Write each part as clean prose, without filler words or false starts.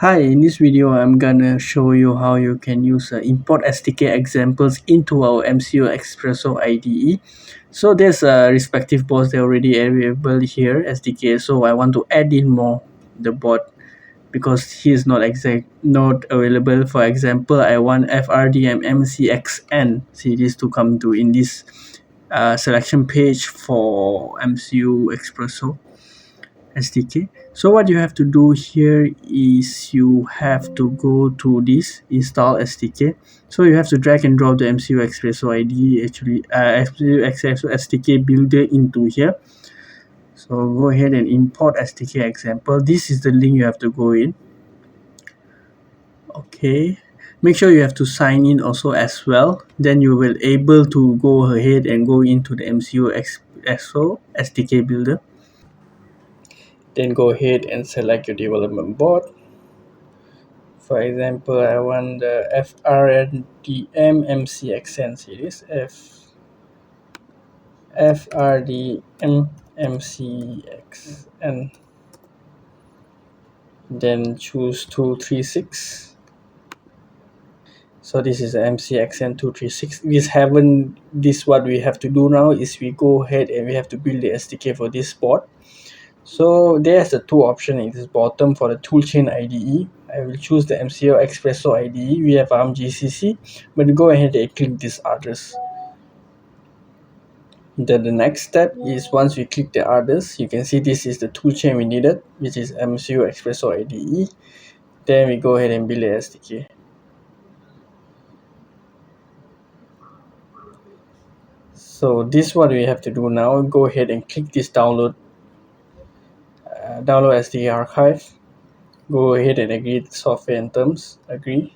Hi, in this video I'm gonna show you how you can use import SDK examples into our MCUXpresso IDE. So there's a respective boards that are already available here SDK, so I want to add in more the board because he is not available. For example, I want FRDM MCXN series to come to in this selection page for MCUXpresso SDK. So what you have to do here is you have to go to this install SDK. So you have to drag and drop the MCUXpresso IDE MCUXpresso SDK Builder into here. So go ahead and import SDK example. This is the link you have to go in. Okay, make sure you have to sign in also as well. Then you will able to go ahead and go into the MCUXpresso SDK Builder. Then go ahead and select your development board. For example, I want the FRDM MCXN series. FRDM MCXN. Then choose 236. So this is the MCXN 236. This what we have to do now is we go ahead and we have to build the SDK for this board. So there's the two options in this bottom for the toolchain IDE. I will choose the MCUXpresso IDE. We have GCC, but go ahead and click this others. Then the next step is once we click the others, you can see this is the toolchain we needed, which is MCUXpresso IDE. Then we go ahead and build the SDK. So this is what we have to do now. Go ahead and click this download SDK archive. Go ahead and agree to software and terms. Agree.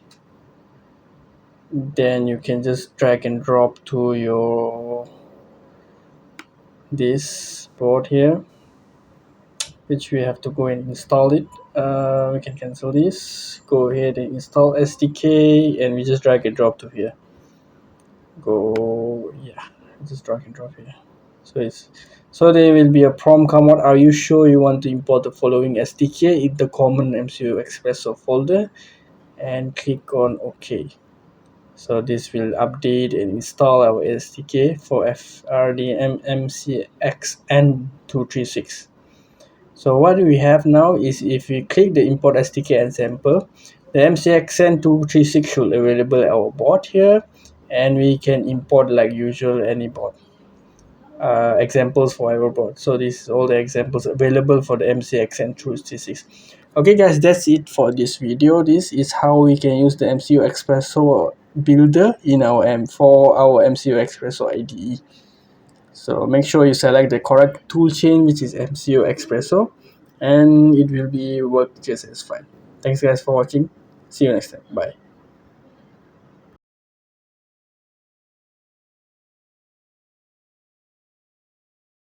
Then you can just drag and drop to your this board here, which we have to go and install it. We can cancel this. Go ahead and install SDK, and we just drag and drop to here. Just drag and drop here. So there will be a prompt come out. Are you sure you want to import the following SDK in the common MCUXpresso folder? And click on OK. So this will update and install our SDK for FRDM MCXN 236. So what we have now is if we click the import SDK example, the MCXN 236 should available our board here, and we can import like usual any board. Examples for our board. So this is all the examples available for the MCXN 236. Okay guys, that's it for this video. This is how we can use the MCUXpresso Builder in our MCUXpresso IDE. So make sure you select the correct toolchain, which is MCUXpresso, and it will be work just as fine. Thanks guys for watching. See you next time. Bye.